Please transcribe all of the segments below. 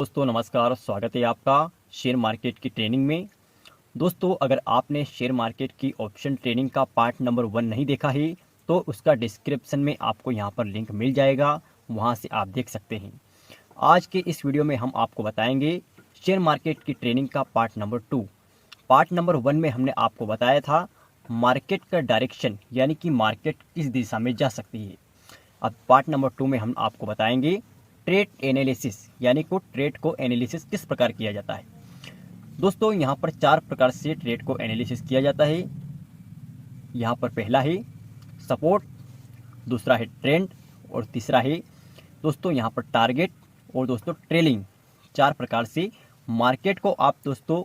दोस्तों नमस्कार, स्वागत है आपका शेयर मार्केट की ट्रेनिंग में। दोस्तों अगर आपने शेयर मार्केट की ऑप्शन ट्रेनिंग का पार्ट नंबर 1 नहीं देखा है तो उसका डिस्क्रिप्शन में आपको यहां पर लिंक मिल जाएगा, वहां से आप देख सकते हैं। आज के इस वीडियो में हम आपको बताएंगे शेयर मार्केट की ट्रेनिंग का पार्ट नंबर 2। पार्ट नंबर 1 में हमने आपको बताया था मार्केट का डायरेक्शन, यानी कि मार्केट किस दिशा में जा सकती है। अब पार्ट नंबर 2 में हम आपको बताएंगे ट्रेड एनालिसिस, यानी को ट्रेड को एनालिसिस किस प्रकार किया जाता है। दोस्तों यहाँ पर 4 प्रकार से ट्रेड को एनालिसिस किया जाता है। यहाँ पर पहला है सपोर्ट, दूसरा है ट्रेंड और तीसरा है दोस्तों यहाँ पर टारगेट और दोस्तों ट्रेलिंग। 4 प्रकार से मार्केट को आप दोस्तों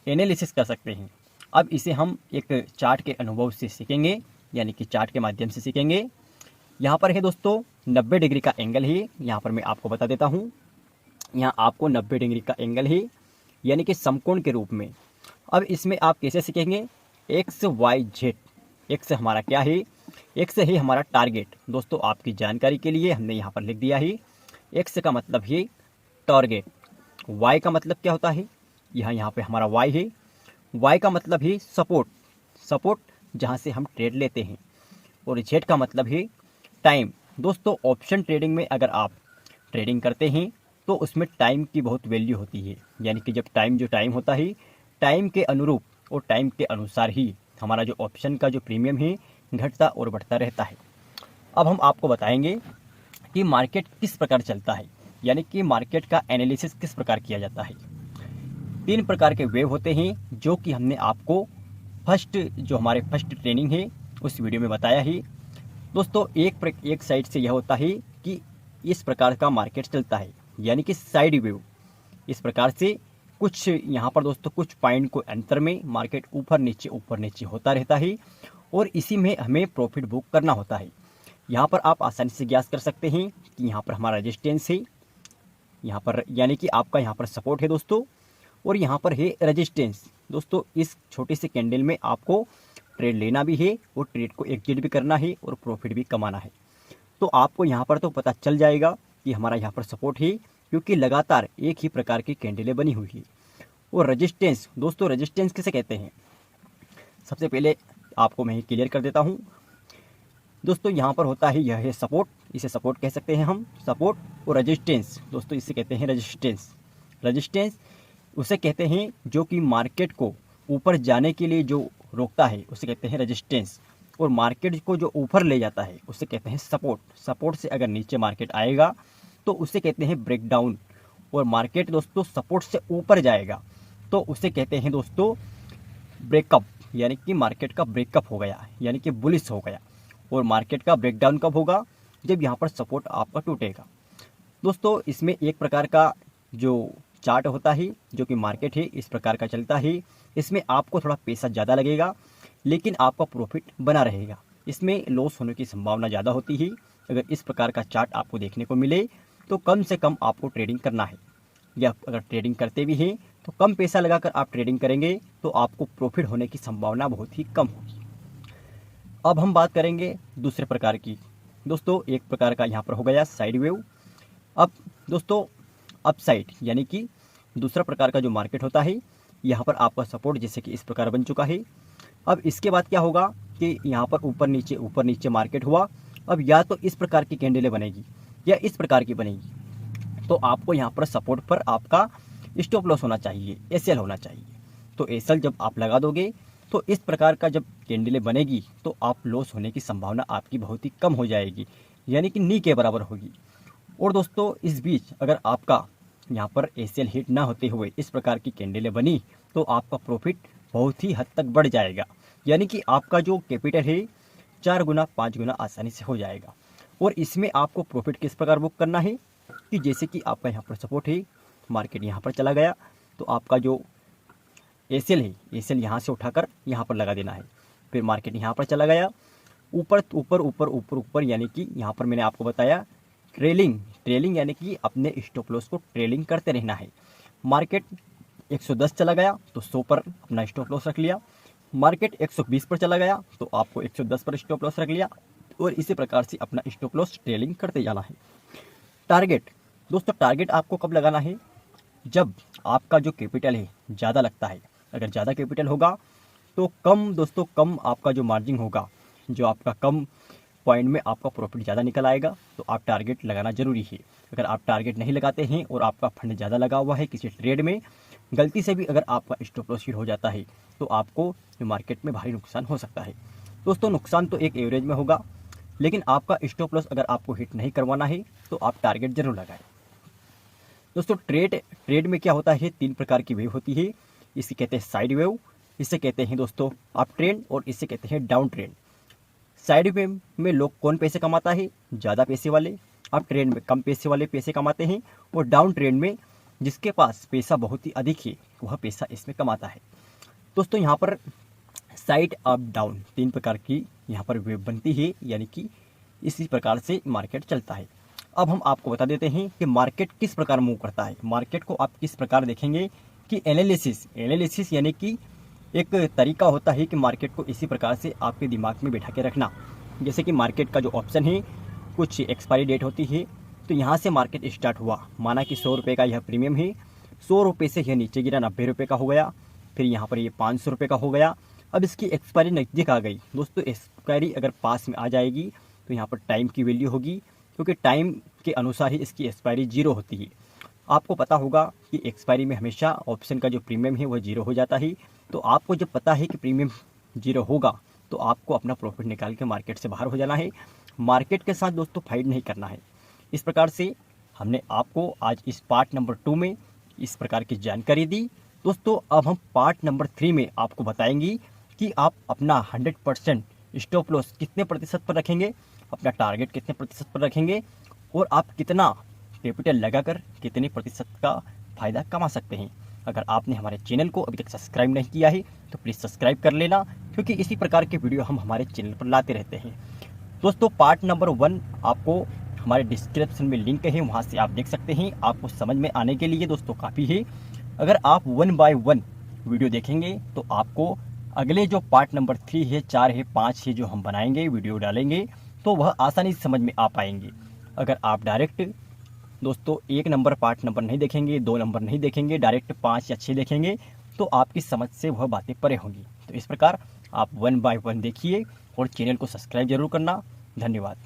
एनालिसिस कर सकते हैं। अब इसे हम एक चार्ट के अनुभव से सीखेंगे, यानी कि चार्ट के माध्यम से सीखेंगे। यहाँ पर है दोस्तों 90 डिग्री का एंगल है। यहाँ पर मैं आपको बता देता हूँ, यहाँ आपको 90 डिग्री का एंगल है, यानी कि समकोण के रूप में। अब इसमें आप कैसे सीखेंगे, एक्स वाई जेड। एक्स हमारा क्या है, एक्स है हमारा टारगेट। दोस्तों आपकी जानकारी के लिए हमने यहाँ पर लिख दिया है, एक्स का मतलब है टारगेट। वाई का मतलब क्या होता है, यहाँ पे हमारा वाई है। वाई का मतलब है सपोर्ट, सपोर्ट जहाँ से हम ट्रेड लेते हैं। और जेड का मतलब है टाइम। दोस्तों ऑप्शन ट्रेडिंग में अगर आप ट्रेडिंग करते हैं तो उसमें टाइम की बहुत वैल्यू होती है, यानी कि जब टाइम होता है, टाइम के अनुरूप और टाइम के अनुसार ही हमारा जो ऑप्शन का जो प्रीमियम है घटता और बढ़ता रहता है। अब हम आपको बताएंगे कि मार्केट किस प्रकार चलता है, यानी कि मार्केट का एनालिसिस किस प्रकार किया जाता है। 3 प्रकार के वेव होते हैं जो कि हमने आपको जो हमारे फर्स्ट ट्रेनिंग है उस वीडियो में बताया ही। दोस्तों एक साइड से यह होता है कि इस प्रकार का मार्केट चलता है, यानी कि साइड वेव। इस प्रकार से कुछ यहाँ पर दोस्तों कुछ पॉइंट को अंतर में मार्केट ऊपर नीचे होता रहता है और इसी में हमें प्रॉफिट बुक करना होता है। यहाँ पर आप आसानी से ज्ञात कर सकते हैं कि यहाँ पर हमारा रेजिस्टेंस है, यहाँ पर यानी कि आपका यहाँ पर सपोर्ट है दोस्तों, और यहाँ पर है रेजिस्टेंस। दोस्तों इस छोटे से कैंडल में आपको ट्रेड लेना भी है और ट्रेड को एग्जिट भी करना है और प्रॉफिट भी कमाना है। तो आपको यहाँ पर तो पता चल जाएगा कि हमारा यहाँ पर सपोर्ट है, क्योंकि लगातार एक ही प्रकार की कैंडलें बनी हुई है। और रेजिस्टेंस, दोस्तों रेजिस्टेंस किसे कहते हैं, सबसे पहले आपको मैं क्लियर कर देता हूँ। दोस्तों यहाँ पर होता है यह है सपोर्ट, इसे सपोर्ट कह सकते हैं हम, सपोर्ट। और रेजिस्टेंस दोस्तों इसे कहते हैं रेजिस्टेंस। रेजिस्टेंस उसे कहते हैं जो कि मार्केट को ऊपर जाने के लिए जो रोकता है उसे कहते हैं रेजिस्टेंस, और मार्केट को जो ऊपर ले जाता है उसे कहते हैं सपोर्ट। सपोर्ट से अगर नीचे मार्केट आएगा तो उसे कहते हैं ब्रेकडाउन, और मार्केट दोस्तों सपोर्ट से ऊपर जाएगा तो उसे कहते हैं दोस्तों ब्रेकअप, यानी कि मार्केट का ब्रेकअप हो गया, यानी कि बुलिश हो गया। और मार्केट का ब्रेकडाउन कब होगा, जब यहाँ पर सपोर्ट आपका टूटेगा। दोस्तों इसमें एक प्रकार का जो चार्ट होता है जो कि मार्केट है इस प्रकार का चलता है। इसमें आपको थोड़ा पैसा ज़्यादा लगेगा लेकिन आपका प्रॉफिट बना रहेगा। इसमें लॉस होने की संभावना ज़्यादा होती है। अगर इस प्रकार का चार्ट आपको देखने को मिले तो कम से कम आपको ट्रेडिंग करना है, या अगर ट्रेडिंग करते भी हैं तो कम पैसा लगाकर आप ट्रेडिंग करेंगे तो आपको प्रॉफिट होने की संभावना बहुत ही कम होगी। अब हम बात करेंगे दूसरे प्रकार की। दोस्तों एक प्रकार का यहाँ पर हो गया साइड वेव। अब दोस्तों अपसाइड, यानी कि दूसरा प्रकार का जो मार्केट होता है, यहाँ पर आपका सपोर्ट जैसे कि इस प्रकार बन चुका है। अब इसके बाद क्या होगा कि यहाँ पर ऊपर नीचे मार्केट हुआ। अब या तो इस प्रकार की कैंडलें बनेगी या इस प्रकार की बनेगी, तो आपको यहाँ पर सपोर्ट पर आपका स्टॉप लॉस होना चाहिए, एसएल होना चाहिए। तो एसएल जब आप लगा दोगे तो इस प्रकार का जब कैंडलें बनेगी तो आप लॉस होने की संभावना आपकी बहुत ही कम हो जाएगी, यानी कि नी के बराबर होगी। और दोस्तों इस बीच अगर आपका यहाँ पर एसएल हिट ना होते हुए इस प्रकार की कैंडलें बनी तो आपका प्रॉफिट बहुत ही हद तक बढ़ जाएगा, यानी कि आपका जो कैपिटल है 4 गुना 5 गुना आसानी से हो जाएगा। और इसमें आपको प्रॉफिट किस प्रकार बुक करना है कि जैसे कि आपका यहाँ पर सपोर्ट है, मार्केट यहाँ पर चला गया तो आपका जो एसएल है, एसएल यहाँ से उठाकर यहाँ पर लगा देना है। फिर मार्केट यहाँ पर चला गया, ऊपर ऊपर ऊपर ऊपर ऊपर, यानी कि यहाँ पर मैंने आपको बताया ट्रेलिंग, यानी कि अपने स्टॉप लॉस को ट्रेलिंग करते रहना है। मार्केट 110 चला गया तो 100 पर अपना स्टॉप लॉस रख लिया। मार्केट 120 पर चला गया तो आपको 110 पर स्टॉप लॉस रख लिया, और इसी प्रकार से अपना स्टॉप लॉस ट्रेलिंग करते जाना है। टारगेट, दोस्तों टारगेट आपको कब लगाना है, जब आपका जो कैपिटल है ज़्यादा लगता है, अगर ज़्यादा कैपिटल होगा तो कम आपका जो मार्जिन होगा, जो आपका कम पॉइंट में आपका प्रॉफिट ज़्यादा निकल आएगा, तो आप टारगेट लगाना ज़रूरी है। अगर आप टारगेट नहीं लगाते हैं और आपका फंड ज़्यादा लगा हुआ है किसी ट्रेड में, गलती से भी अगर आपका स्टॉप लॉस हिट हो जाता है तो आपको मार्केट में भारी नुकसान हो सकता है। दोस्तों, नुकसान तो एक एवरेज में होगा, लेकिन आपका स्टॉप लॉस अगर आपको हिट नहीं करवाना है तो आप टारगेट जरूर लगाएं। दोस्तों, ट्रेड में क्या होता है, 3 प्रकार की वेव होती है। इसे कहते हैं साइड वेव, इसे कहते हैं दोस्तों अप ट्रेंड, और इसे कहते हैं डाउन ट्रेंड। साइड वेव में लोग कौन पैसे कमाता है, ज़्यादा पैसे वाले। अप ट्रेंड में कम पैसे वाले पैसे कमाते हैं, और डाउन ट्रेंड में जिसके पास पैसा बहुत ही अधिक है वह पैसा इसमें कमाता है। दोस्तों, यहाँ पर साइड अप डाउन 3 प्रकार की यहाँ पर वेव बनती है, यानी कि इसी प्रकार से मार्केट चलता है। अब हम आपको बता देते हैं कि मार्केट किस प्रकार मूव करता है। मार्केट को आप किस प्रकार देखेंगे कि एनालिसिस यानी कि एक तरीका होता है कि मार्केट को इसी प्रकार से आपके दिमाग में बैठा के रखना। जैसे कि मार्केट का जो ऑप्शन है, कुछ एक्सपायरी डेट होती है, तो यहाँ से मार्केट स्टार्ट हुआ, माना कि 100 रुपये का यह प्रीमियम है, 100 रुपये से यह नीचे गिरा 90 रुपये का हो गया, फिर यहाँ पर ये 500 रुपये का हो गया। अब इसकी एक्सपायरी नज़दीक आ गई। दोस्तों, एक्सपायरी अगर पास में आ जाएगी तो यहाँ पर टाइम की वैल्यू होगी, क्योंकि टाइम के अनुसार ही इसकी एक्सपायरी 0 होती है। आपको पता होगा कि एक्सपायरी में हमेशा ऑप्शन का जो प्रीमियम है वह 0 हो जाता है। तो आपको जब पता है कि प्रीमियम 0 होगा तो आपको अपना प्रॉफिट निकाल के मार्केट से बाहर हो जाना है। मार्केट के साथ दोस्तों फाइट नहीं करना है। इस प्रकार से हमने आपको आज इस पार्ट नंबर 2 में इस प्रकार की जानकारी दी। दोस्तों, अब हम पार्ट नंबर 3 में आपको बताएंगे कि आप अपना 100% स्टॉप लॉस कितने प्रतिशत पर रखेंगे, अपना टारगेट कितने प्रतिशत पर रखेंगे, और आप कितना कैपिटल लगाकर कितने प्रतिशत का फ़ायदा कमा सकते हैं। अगर आपने हमारे चैनल को अभी तक सब्सक्राइब नहीं किया है तो प्लीज़ सब्सक्राइब कर लेना, क्योंकि इसी प्रकार के वीडियो हम हमारे चैनल पर लाते रहते हैं। दोस्तों, पार्ट नंबर 1 आपको हमारे डिस्क्रिप्शन में लिंक है, वहाँ से आप देख सकते हैं। आपको समझ में आने के लिए दोस्तों काफ़ी है। अगर आप 1 बाय 1 वीडियो देखेंगे तो आपको अगले जो पार्ट नंबर 3 है, 4 है, 5 है, जो हम बनाएंगे, वीडियो डालेंगे, तो वह आसानी से समझ में आ पाएंगे। अगर आप डायरेक्ट दोस्तों 1 नंबर पार्ट नंबर नहीं देखेंगे, 2 नंबर नहीं देखेंगे, डायरेक्ट 5 या 6 देखेंगे, तो आपकी समझ से वह बातें परे होंगी। तो इस प्रकार आप 1 बाय 1 देखिए और चैनल को सब्सक्राइब जरूर करना। धन्यवाद।